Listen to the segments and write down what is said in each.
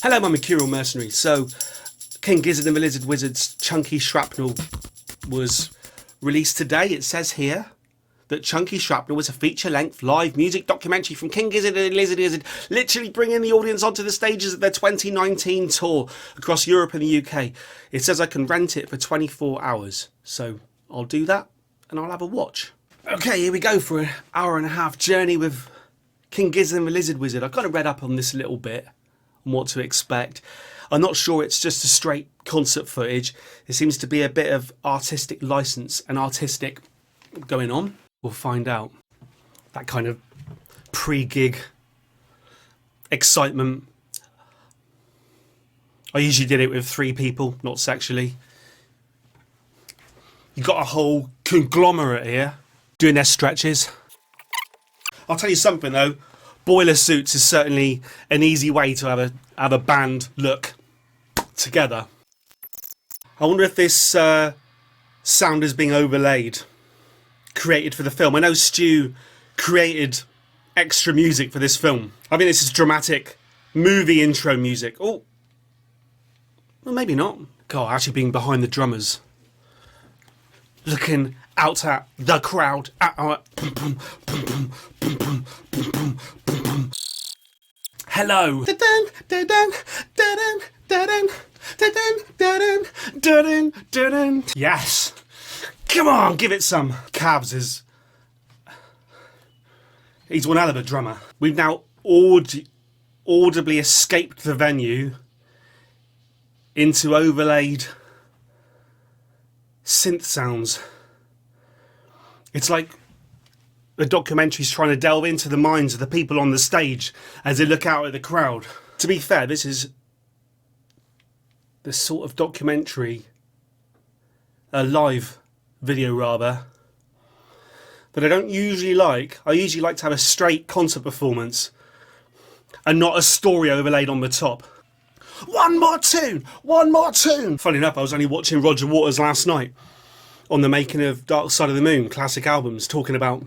Hello, my Mercurial mercenaries. So, King Gizzard and the Lizard Wizard's Chunky Shrapnel was released today. It says here that Chunky Shrapnel was a feature-length live music documentary from King Gizzard and the Lizard Wizard, literally bringing the audience onto the stages of their 2019 tour across Europe and the UK. It says I can rent it for 24 hours. So, I'll do that and I'll have a watch. Okay, here we go for an hour and a half journey with King Gizzard and the Lizard Wizard. I kind of read up on this a little bit and what to expect. I'm not sure it's just a straight concert footage. There seems to be a bit of artistic license and artistic going on. We'll find out. That kind of pre-gig excitement. I usually did it with 3 people, not sexually. You've got a whole conglomerate here doing their stretches. I'll tell you something though, boiler suits is certainly an easy way to have a band look together. I wonder if this sound is being overlaid, created for the film. I know Stu created extra music for this film. I think this is dramatic movie intro music. Oh, well, maybe not. God, actually being behind the drummers, looking out at the crowd. Hello. Yes. Come on, give it some. Cabs he's one hell of a drummer. We've now audibly escaped the venue into overlaid synth sounds. It's like the documentary's trying to delve into the minds of the people on the stage as they look out at the crowd. To be fair, this is the sort of documentary, a live video rather, that I don't usually like. I usually like to have a straight concert performance and not a story overlaid on the top. One more tune! One more tune! Funny enough, I was only watching Roger Waters last night on the making of Dark Side of the Moon, classic albums, talking about,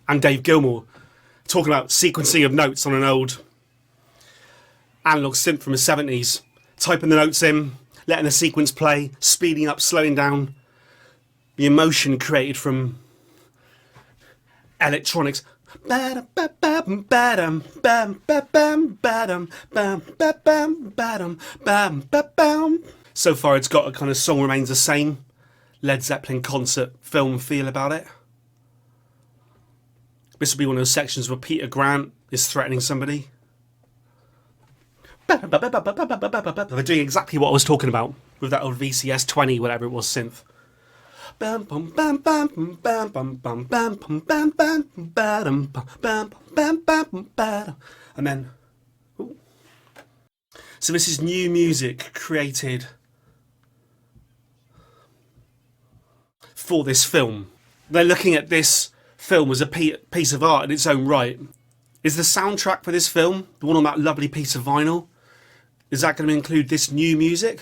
and Dave Gilmour, talking about sequencing of notes on an old analog synth from the 70s, typing the notes in, letting the sequence play, speeding up, slowing down, the emotion created from electronics. So far it's got a kind of Song Remains the Same, Led Zeppelin concert film feel about it. This will be one of those sections where Peter Grant is threatening somebody. They're doing exactly what I was talking about with that old VCS 20, whatever it was, synth. And then, ooh. So this is new music created for this film. They're looking at this film as a piece of art in its own right. Is the soundtrack for this film, the one on that lovely piece of vinyl, is that going to include this new music?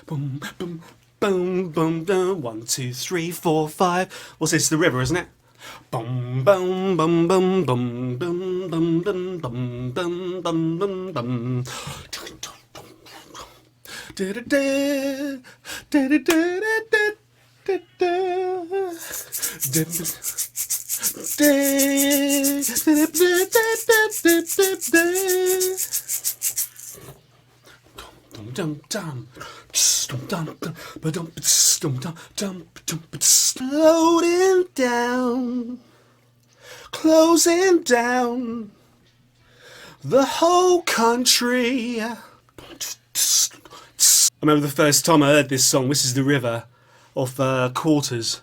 Boom, boom, boom, boom, boom. 1, 2, 3, 4, 5. What's this? The river, isn't it? Boom, boom, boom, boom, boom, boom, boom, boom, boom, boom, boom, boom, boom. Floating down, closing down the whole country. I remember the first time I heard this song, This Is the River, off Quarters.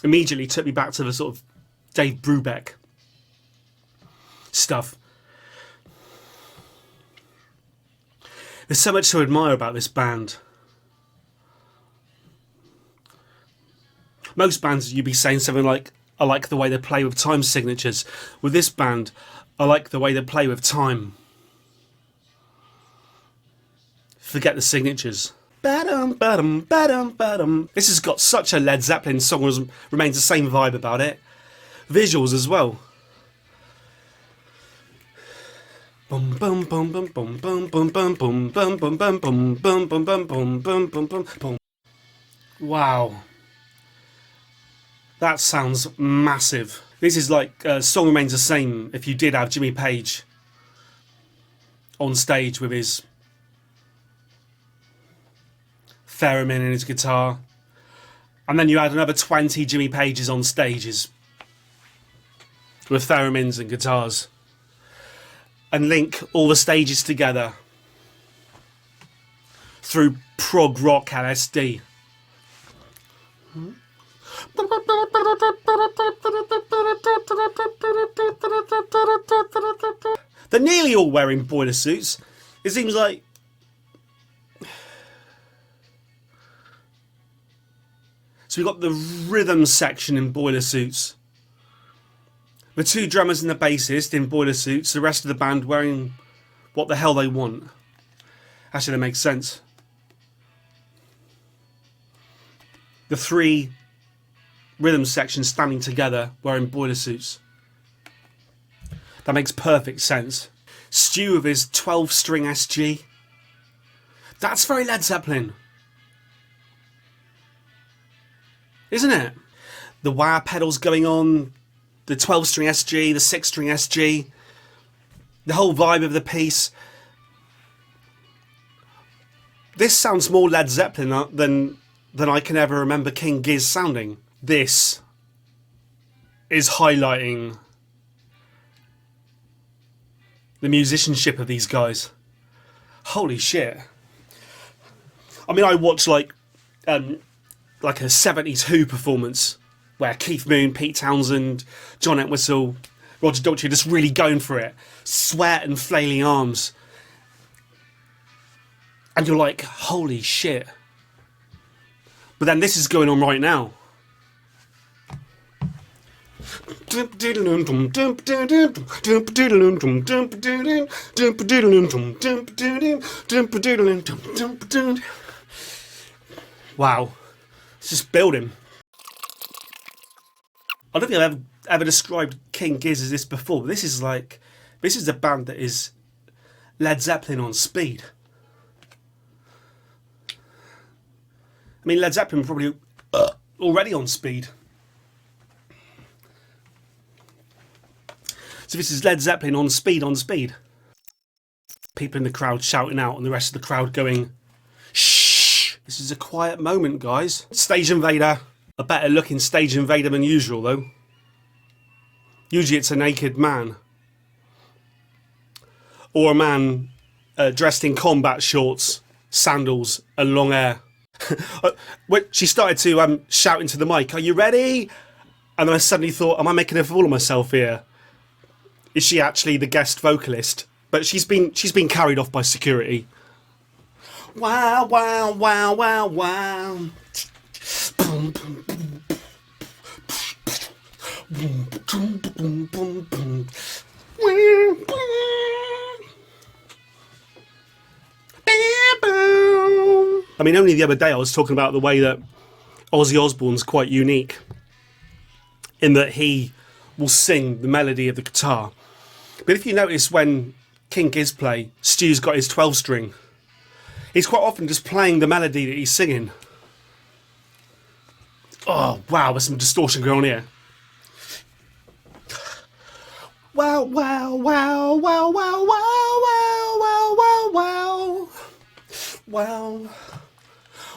Immediately took me back to the sort of Dave Brubeck stuff. There's so much to admire about this band. Most bands you'd be saying something like, I like the way they play with time signatures. With this band, I like the way they play with time. Forget the signatures. This has got such a Led Zeppelin song, remains the same vibe about it. Visuals as well. Wow. That sounds massive. This is like song remains the same if you did have Jimmy Page on stage with his theremin and his guitar, and then you had another 20 Jimmy Pages on stages with theremins and guitars, and link all the stages together through prog rock LSD. They're nearly all wearing boiler suits. It seems like so we've got the rhythm section in boiler suits, the two drummers and the bassist in boiler suits, the rest of the band wearing what the hell they want. Actually, that makes sense. The three rhythm sections standing together wearing boiler suits. That makes perfect sense. Stu with his 12-string SG. That's very Led Zeppelin, isn't it? The wah pedals going on, the 12-string SG, the 6-string SG, the whole vibe of the piece. This sounds more Led Zeppelin than I can ever remember King Giz sounding. This is highlighting the musicianship of these guys. Holy shit. I mean, I watched like a 70s Who performance where Keith Moon, Pete Townsend, John Entwistle, Roger Daltrey just really going for it. Sweat and flailing arms. And you're like, holy shit. But then this is going on right now. Wow. It's just building. I don't think I've ever described King Giz as this before, but this is a band that is Led Zeppelin on speed. I mean, Led Zeppelin probably already on speed. So this is Led Zeppelin on speed, on speed. People in the crowd shouting out and the rest of the crowd going, shh. This is a quiet moment, guys. Stage Invader. A better looking Stage Invader than usual, though. Usually it's a naked man. Or a man dressed in combat shorts, sandals, and long hair. She started to shout into the mic, "Are you ready?" And then I suddenly thought, am I making a fool of myself here? Is she actually the guest vocalist? But she's been carried off by security. Wow, wow, wow, wow, wow. I mean, only the other day I was talking about the way that Ozzy Osbourne's quite unique in that he will sing the melody of the guitar. But if you notice when King Giz play, Stu's got his 12-string. He's quite often just playing the melody that he's singing. Oh, wow, there's some distortion going on here. Wow, wow, wow, wow, wow, wow, wow, wow, wow, wow. Wow.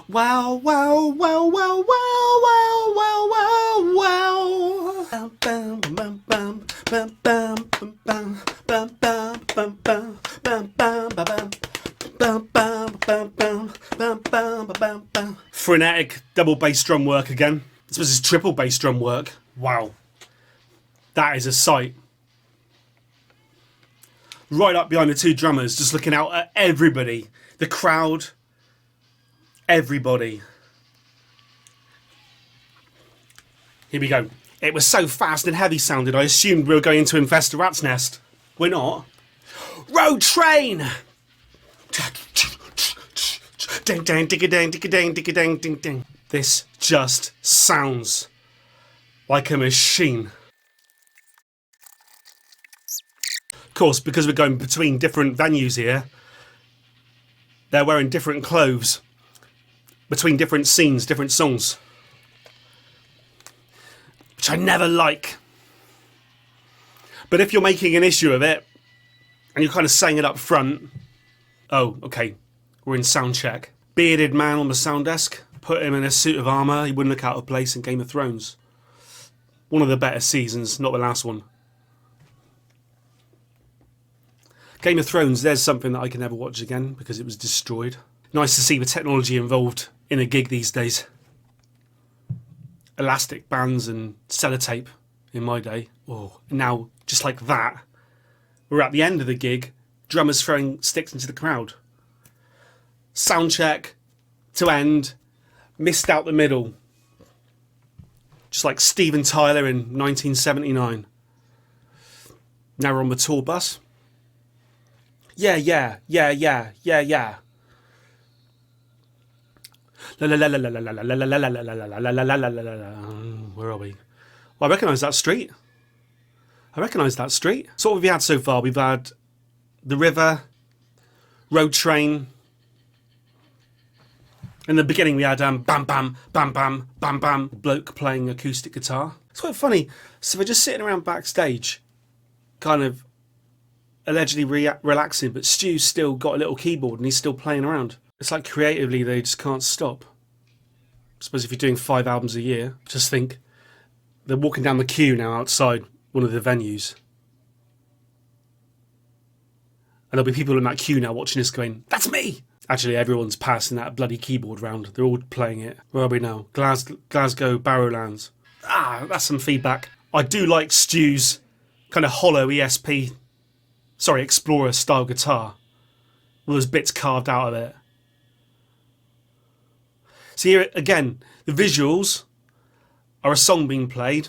Wow, wow, wow, wow, wow, wow, wow, wow, wow. Bam, bam, bam, bam, bam, bam, bam, bam, bam, bam, bam, bam, bam, bam, bam, bam, bam, bam, bam, bam. Frenetic double bass drum work again. This was his triple bass drum work. Wow. That is a sight. Right up behind the two drummers, just looking out at everybody. The crowd. Everybody. Here we go. It was so fast and heavy sounded, I assumed we were going to infest a rat's nest. We're not. Road Train! Ding dang, digga dang, digga dang, digga dang, ding ding. This just sounds like a machine. Of course, because we're going between different venues here, they're wearing different clothes between different scenes, different songs, which I never like. But if you're making an issue of it and you're kind of saying it up front, oh, okay, we're in sound check. Bearded man on the sound desk, put him in a suit of armour, he wouldn't look out of place in Game of Thrones. One of the better seasons, not the last one. Game of Thrones, there's something that I can never watch again because it was destroyed. Nice to see the technology involved in a gig these days. Elastic bands and sellotape in my day. Oh, now, just like that, we're at the end of the gig, drummers throwing sticks into the crowd. Sound check to end, missed out the middle. Just like Steven Tyler in 1979. Now we're on the tour bus. Yeah. La la la la la la la la la la la la la la la la la. Where are we? Well, I recognise that street. So what have we had so far? We've had the river, road train. In the beginning we had bam bam bam bam bam bam, bloke playing acoustic guitar. It's quite funny. So they're just sitting around backstage, kind of allegedly relaxing, but Stu's still got a little keyboard and he's still playing around. It's like creatively they just can't stop. I suppose if you're doing 5 albums a year, just think they're walking down the queue now outside one of the venues. And there'll be people in that queue now watching this going, that's me! Actually, everyone's passing that bloody keyboard round. They're all playing it. Where are we now? Glasgow Barrowlands. That's some feedback. I do like Stu's kind of hollow Explorer style guitar. All those bits carved out of it. So here again, the visuals are a song being played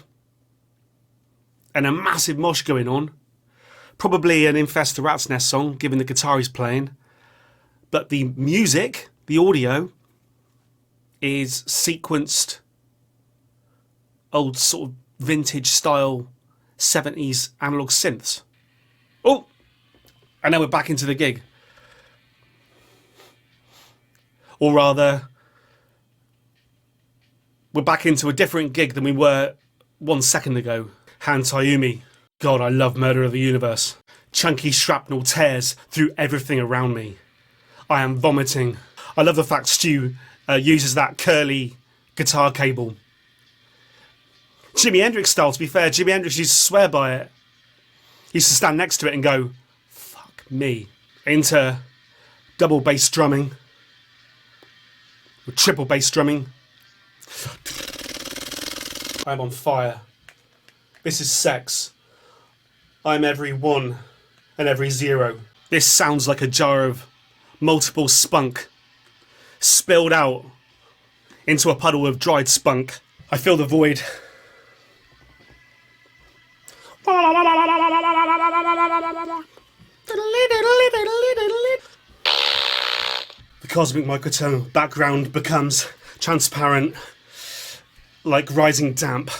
and a massive mosh going on. Probably an Infest the Rat's Nest song, given the guitar he's playing. But the music, the audio, is sequenced old sort of vintage style 70s analog synths. Oh! And now we're back into the gig. Or rather, we're back into a different gig than we were 1 second ago. Han Taiyumi. God, I love Murder of the Universe. Chunky shrapnel tears through everything around me. I am vomiting. I love the fact Stu uses that curly guitar cable. Jimi Hendrix style, to be fair. Jimi Hendrix used to swear by it. He used to stand next to it and go, fuck me. Into double bass drumming. Or triple bass drumming. I'm on fire. This is sex. I'm every 1 and every 0. This sounds like a jar of multiple spunk spilled out into a puddle of dried spunk. I feel the void. The cosmic microtone background becomes transparent like rising damp.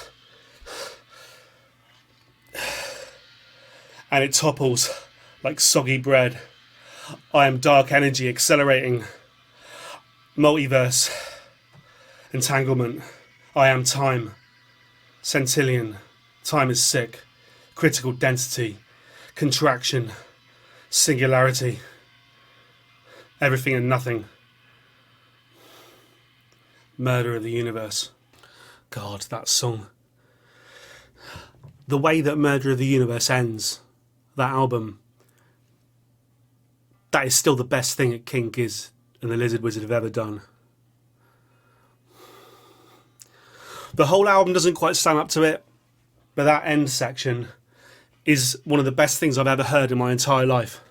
And it topples like soggy bread. I am dark energy accelerating. Multiverse. Entanglement. I am time. Centillion. Time is sick. Critical density. Contraction. Singularity. Everything and nothing. Murder of the Universe. God, that song. The way that Murder of the Universe ends, that album, that is still the best thing that King Giz and the Lizard Wizard have ever done. The whole album doesn't quite stand up to it, but that end section is one of the best things I've ever heard in my entire life.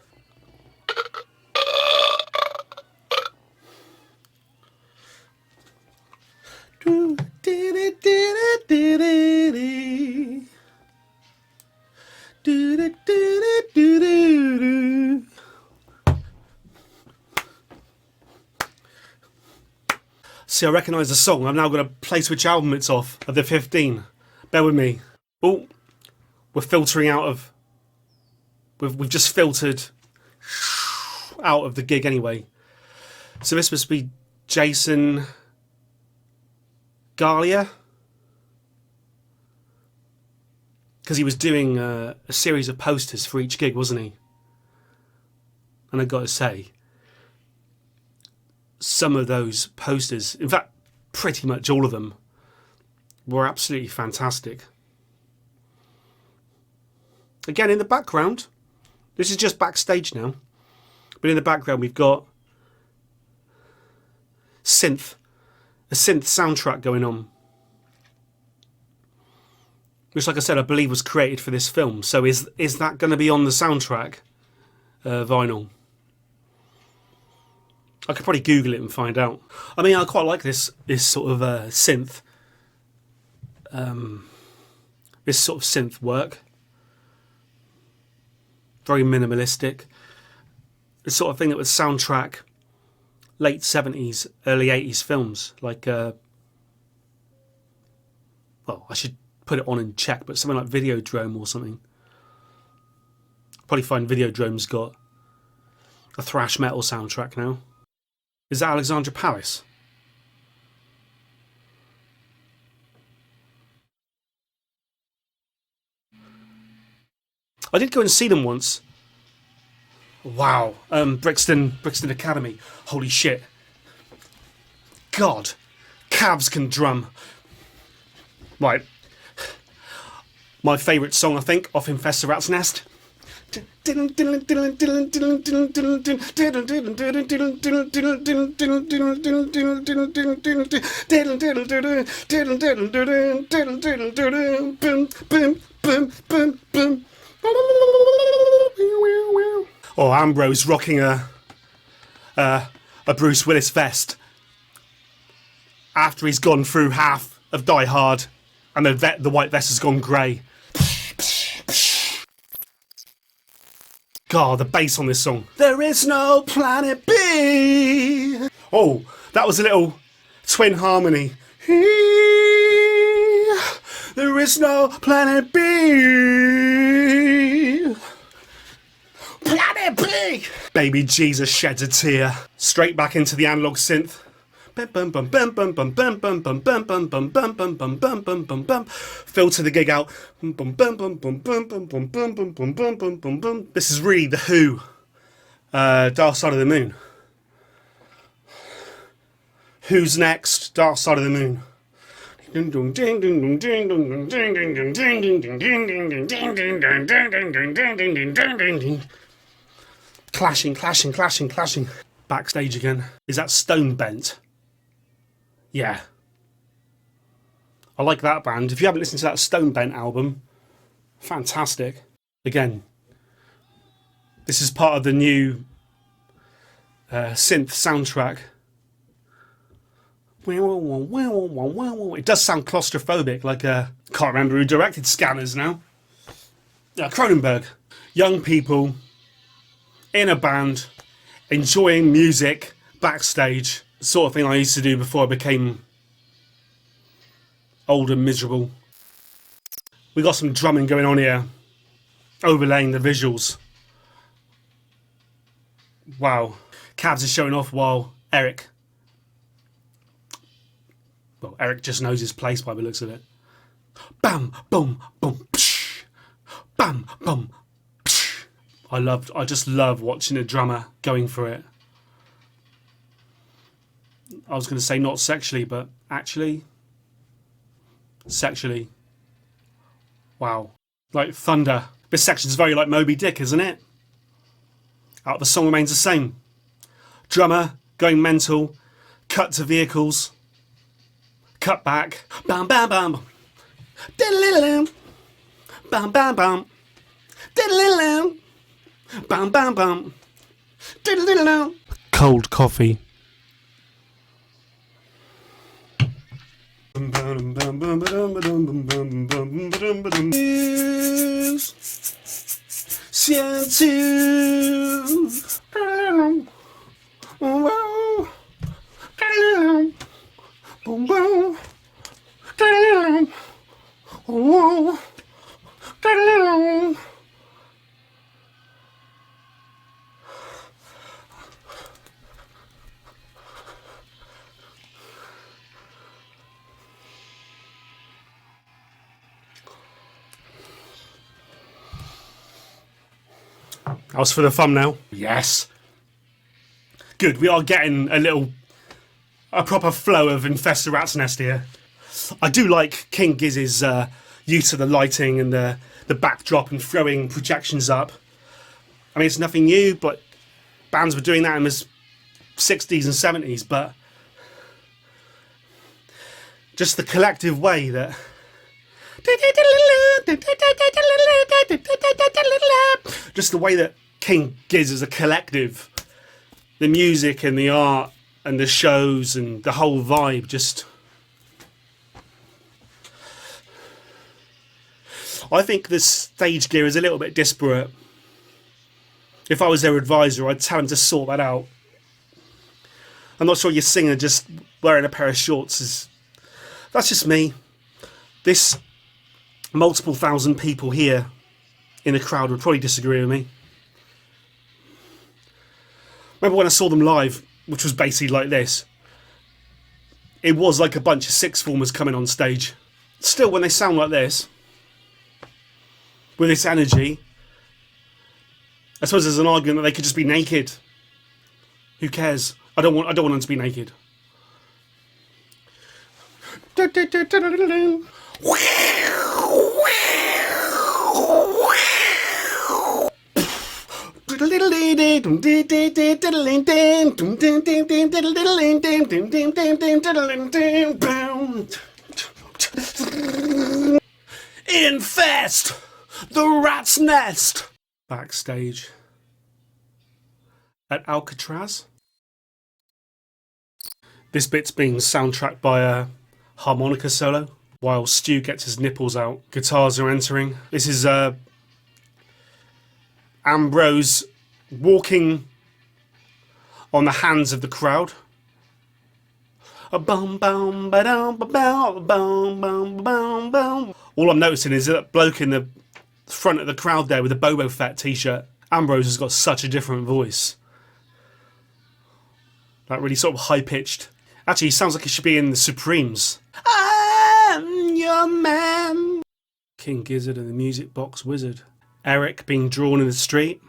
See, I recognise the song. I'm now going to place which album it's off of the 15. Bear with me. Oh, we're filtering out of... We've just filtered out of the gig anyway. So this must be Jason Galia, because he was doing a series of posters for each gig, wasn't he? And I've got to say, some of those posters, in fact, pretty much all of them, were absolutely fantastic. Again, in the background, this is just backstage now, but in the background we've got a synth soundtrack going on, which, like I said, I believe was created for this film. So is that going to be on the soundtrack vinyl? I could probably Google it and find out. I mean, I quite like this sort of synth, this sort of synth work. Very minimalistic. The sort of thing that would soundtrack late 70s, early 80s films. Like, well, I should put it on and check, but something like Videodrome or something. Probably find Videodrome's got a thrash metal soundtrack now. Is that Alexandra Palace? I did go and see them once. Wow. Brixton Academy. Holy shit. God. Calves can drum. Right. My favourite song, I think, off Infest the Rat's Nest. Or Ambrose rocking a Bruce Willis vest after he's gone through half of Die Hard and the white vest has gone grey. God, the bass on this song. There is no planet B. Oh, that was a little twin harmony. There is no planet B. Planet B. Baby Jesus sheds a tear. Straight back into the analog synth. Filter the gig out. This is really the Who. Dark Side of the Moon. Who's next? Dark Side of the Moon. Clashing, clashing, clashing, clashing. Backstage again. Is that Stone Bent? Yeah. I like that band. If you haven't listened to that Stone Bent album, fantastic. Again, this is part of the new synth soundtrack. It does sound claustrophobic, like can't remember who directed Scanners now. Cronenberg. Young people in a band enjoying music backstage. The sort of thing I used to do before I became old and miserable. We got some drumming going on here, overlaying the visuals. Wow. Cabs is showing off while Eric just knows his place by the looks of it. Bam, boom, boom, psh. Bam, boom, psh. I just love watching a drummer going for it. I was going to say not sexually, but actually, sexually. Wow. Like thunder. This section's very like Moby Dick, isn't it? The song remains the same. Drummer going mental. Cut to vehicles. Cut back. Bam, bam, bam. Diddle-diddle-dum. Bam, bam, bam. Diddle-diddle-dum. Bam, bam, bam. Diddle-diddle-dum. Cold coffee. Boom, boom. Da-da-da-da. Oh. Da-da-da-da. That was for the thumbnail. Yes. Good, we are getting a proper flow of Infest a Rat's Nest here. I do like King Gizz's use of the lighting and the backdrop and throwing projections up. I mean, it's nothing new, but bands were doing that in the 60s and 70s, but just the collective way that... Just the way that King Giz as a collective, the music and the art and the shows and the whole vibe, just... I think the stage gear is a little bit disparate. If I was their advisor, I'd tell them to sort that out. I'm not sure your singer just wearing a pair of shorts is... That's just me. This multiple thousand people here in the crowd would probably disagree with me. Remember when I saw them live, which was basically like this? It was like a bunch of sixth formers coming on stage. Still, when they sound like this, with this energy, I suppose there's an argument that they could just be naked. Who cares? I don't want them to be naked. Infest the Rat's Nest. Backstage at Alcatraz. This bit's being soundtracked by a harmonica solo while Stu gets his nipples out. Guitars are entering. This is Ambrose walking on the hands of the crowd. All I'm noticing is that bloke in the front of the crowd there with the Boba Fett t-shirt. Ambrose has got such a different voice. Like really sort of high-pitched. Actually, he sounds like he should be in the Supremes. I'm your man. King Gizzard and the Music Box Wizard. Eric being drawn in the street.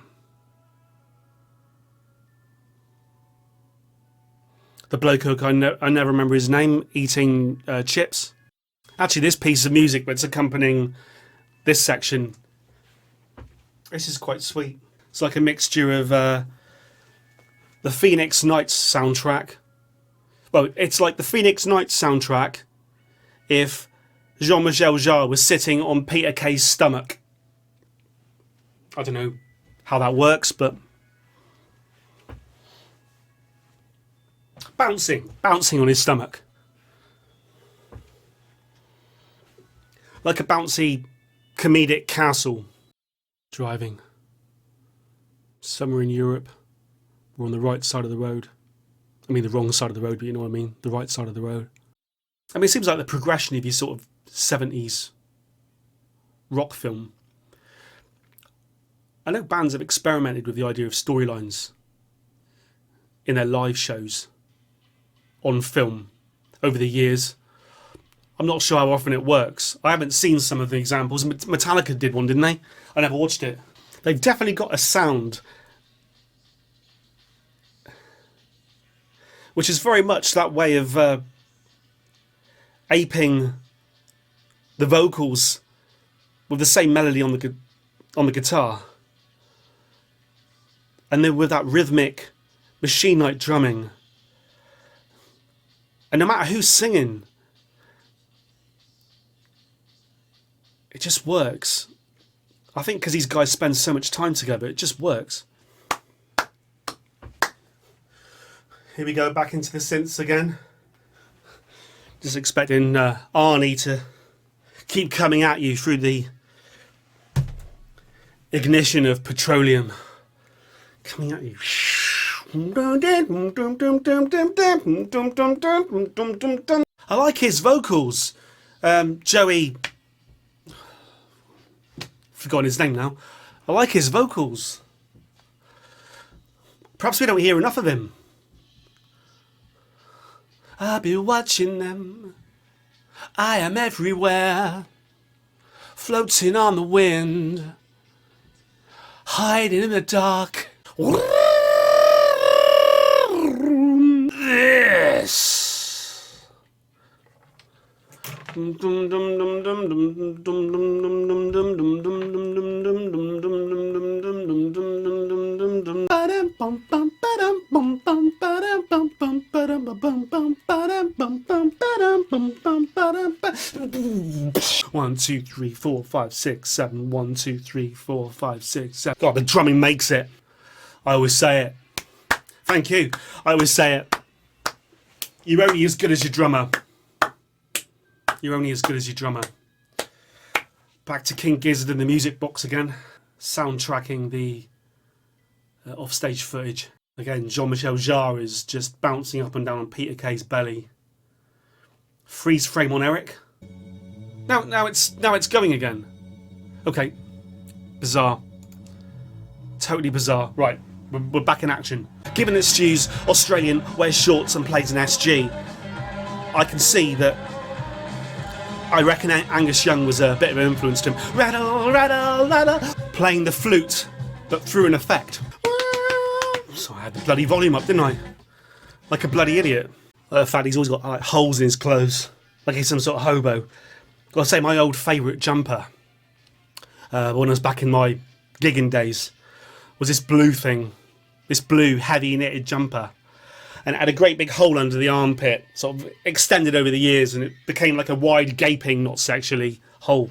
The bloke who I never remember his name, eating chips. Actually, this piece of music that's accompanying this section, this is quite sweet. It's like a mixture of the Phoenix Nights soundtrack. Well, it's like the Phoenix Nights soundtrack if Jean-Michel Jarre was sitting on Peter Kay's stomach. I don't know how that works, but... Bouncing on his stomach. Like a bouncy comedic castle. Driving. Somewhere in Europe. We're on the right side of the road. I mean the wrong side of the road, but you know what I mean. The right side of the road. I mean, it seems like the progression of your sort of 70s rock film. I know bands have experimented with the idea of storylines in their live shows on film over the years. I'm not sure how often it works. I haven't seen some of the examples. Metallica did one, didn't they? I never watched it. They've definitely got a sound which is very much that way of aping the vocals with the same melody on the guitar, and then with that rhythmic machine-like drumming. And no matter who's singing, it just works. I think because these guys spend so much time together, it just works. Here we go, back into the synths again. Just expecting Arnie to keep coming at you through the ignition of petroleum. Coming at you. I like his vocals. Joey, forgotten his name now. I like his vocals. Perhaps we don't hear enough of him. I'll be watching them. I am everywhere. Floating on the wind. Hiding in the dark. This. One, two, three, four, five, six, seven. 1, 2, 3, 4, 5, 6, 7. God, the drumming makes it. I always say it. Thank you. I always say it. You're only as good as your drummer. You're only as good as your drummer. Back to King Gizzard in the music box again. Soundtracking the offstage footage. Again, Jean-Michel Jarre is just bouncing up and down on Peter Kay's belly. Freeze frame on Eric. Now it's going again. Okay. Bizarre. Totally bizarre. Right, we're back in action. Given that Stu's Australian, wears shorts and plays an SG, I can see that I reckon Angus Young was a bit of an influence to him. Rattle, rattle, rattle. Playing the flute, but through an effect. So I had the bloody volume up, didn't I? Like a bloody idiot. In fact, he's always got like holes in his clothes. Like he's some sort of hobo. Gotta say, my old favourite jumper, when I was back in my gigging days, was this blue thing. This blue, heavy knitted jumper. And it had a great big hole under the armpit, sort of extended over the years, and it became like a wide, gaping, not sexually, hole.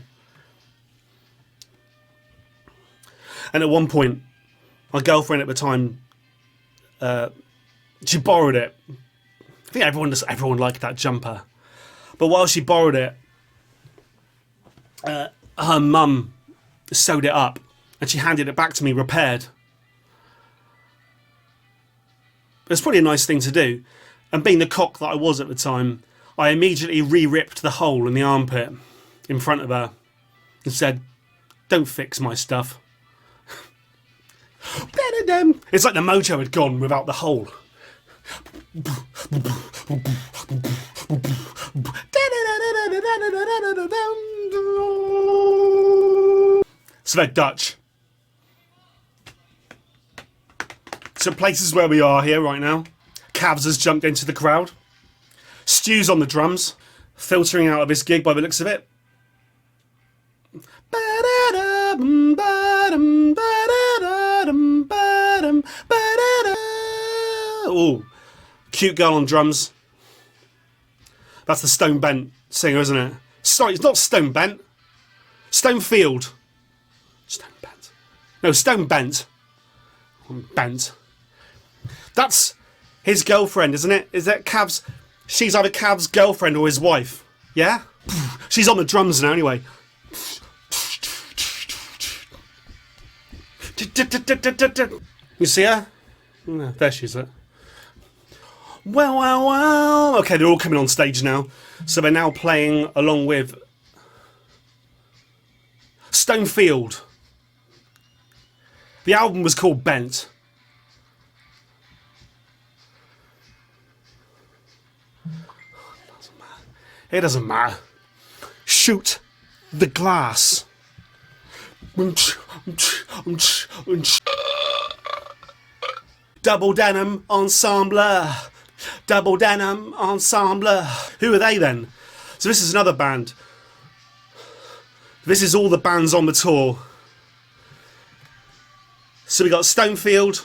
And at one point, my girlfriend at the time, she borrowed it. I think everyone liked that jumper. But while she borrowed it, her mum sewed it up, and she handed it back to me repaired. It's probably a nice thing to do, and being the cock that I was at the time, I immediately re-ripped the hole in the armpit in front of her and said, "Don't fix my stuff." It's like the mojo had gone without the hole. So they're Dutch. So places where we are here right now. Cavs has jumped into the crowd. Stu's on the drums, filtering out of his gig by the looks of it. Oh, cute girl on drums. That's the Stone Bent singer, isn't it? Sorry, it's not Stone Bent. Stone Field. Stone Bent. No, Stone Bent. Bent. That's his girlfriend, isn't it? Is that Cav's? She's either Cav's girlfriend or his wife. Yeah? She's on the drums now anyway. You see her? No, there she is. Well, well, well. Okay, they're all coming on stage now. So they're now playing along with Stonefield. The album was called Bent. It doesn't matter. Shoot the glass. Double Denim Ensemble. Double Denim Ensemble. Who are they then? So this is another band. This is all the bands on the tour. So we got Stonefield,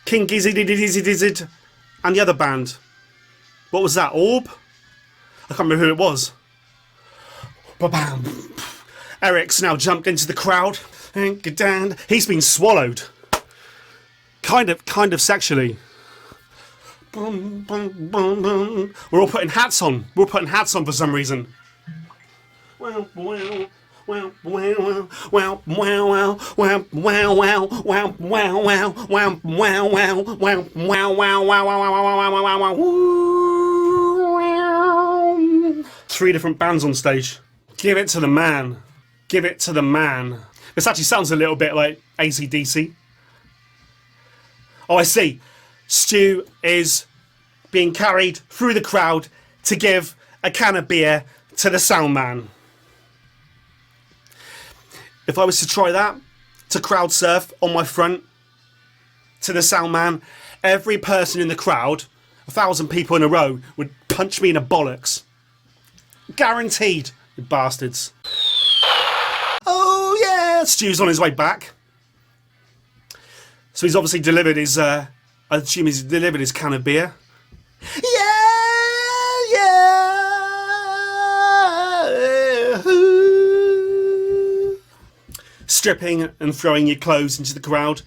King Gizzard, and the other band. What was that? Orb? I can't remember who it was. Ba-bam. Eric's now jumped into the crowd. He's been swallowed. Kind of sexually. We're all putting hats on. We're all putting hats on for some reason. 3 different bands on stage. Give it to the man. Give it to the man. This actually sounds a little bit like AC/DC. Oh, I see. Stu is being carried through the crowd to give a can of beer to the sound man. If I was to try that, to crowd surf on my front to the sound man, every person in the crowd, 1,000 people in a row, would punch me in the bollocks. Guaranteed, you bastards. Oh yeah, Stu's on his way back. So he's obviously delivered his, I assume he's delivered his can of beer. Stripping and throwing your clothes into the crowd.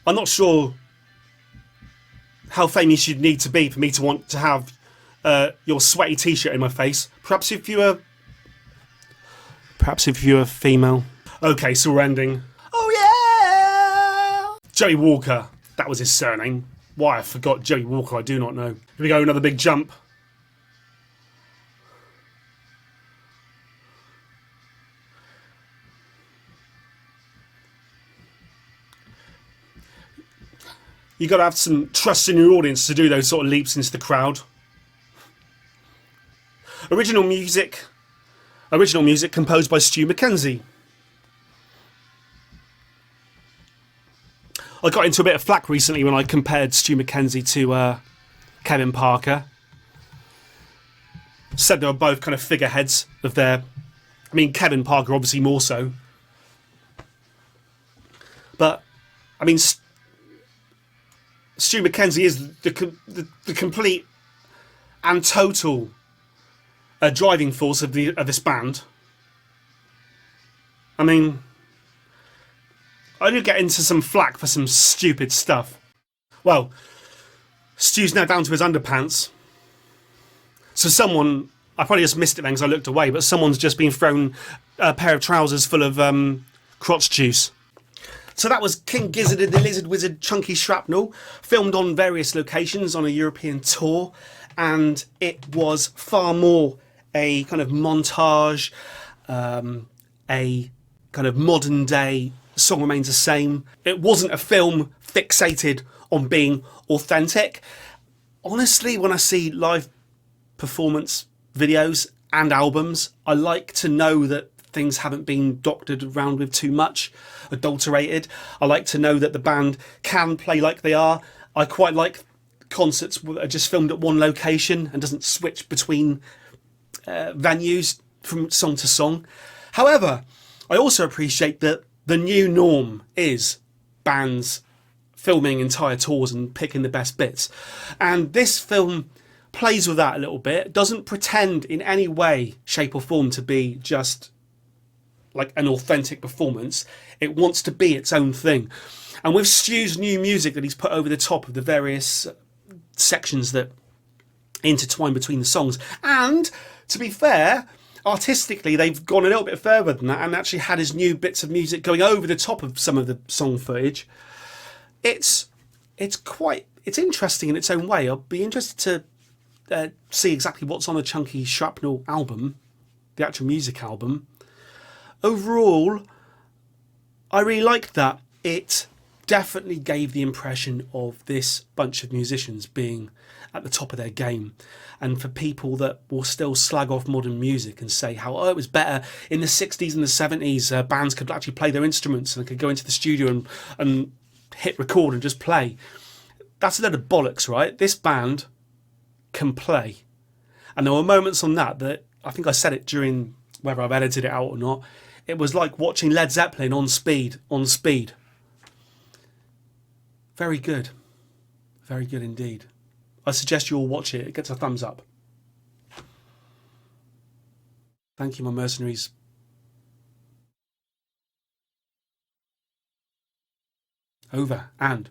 I'm not sure how famous you'd need to be for me to want to have your sweaty t-shirt in my face. Perhaps if you were female. Okay, so we're ending. Oh yeah! Joey Walker. That was his surname. Why I forgot Joey Walker, I do not know. Here we go, another big jump. You got to have some trust in your audience to do those sort of leaps into the crowd. Original music composed by Stu Mackenzie. I got into a bit of flack recently when I compared Stu Mackenzie to Kevin Parker. Said they were both kind of figureheads of their... I mean, Kevin Parker obviously more so. But, I mean... Stu Mackenzie is the complete and total driving force of this band. I mean, I do get into some flack for some stupid stuff. Well, Stu's now down to his underpants. So someone, I probably just missed it then because I looked away, but someone's just been thrown a pair of trousers full of crotch juice. So that was King Gizzard and the Lizard Wizard Chunky Shrapnel, filmed on various locations on a European tour, and it was far more a kind of montage, a kind of modern day Song Remains the Same. It wasn't a film fixated on being authentic. Honestly, when I see live performance videos and albums, I like to know that things haven't been doctored around with too much, adulterated. I like to know that the band can play like they are. I quite like concerts that are just filmed at one location and doesn't switch between venues from song to song. However, I also appreciate that the new norm is bands filming entire tours and picking the best bits. And this film plays with that a little bit, doesn't pretend in any way, shape or form to be just like an authentic performance. It wants to be its own thing. And with Stu's new music that he's put over the top of the various sections that intertwine between the songs, and to be fair, artistically they've gone a little bit further than that and actually had his new bits of music going over the top of some of the song footage. It's interesting in its own way. I'll be interested to see exactly what's on the Chunky Shrapnel album, the actual music album. Overall, I really liked that. It definitely gave the impression of this bunch of musicians being at the top of their game. And for people that will still slag off modern music and say how it was better in the 60s and the 70s, bands could actually play their instruments and could go into the studio and hit record and just play. That's a load of bollocks, right? This band can play. And there were moments on that I think I said it during, whether I've edited it out or not, it was like watching Led Zeppelin on speed. Very good. Very good indeed. I suggest you all watch it. It gets a thumbs up. Thank you, my mercenaries. Over and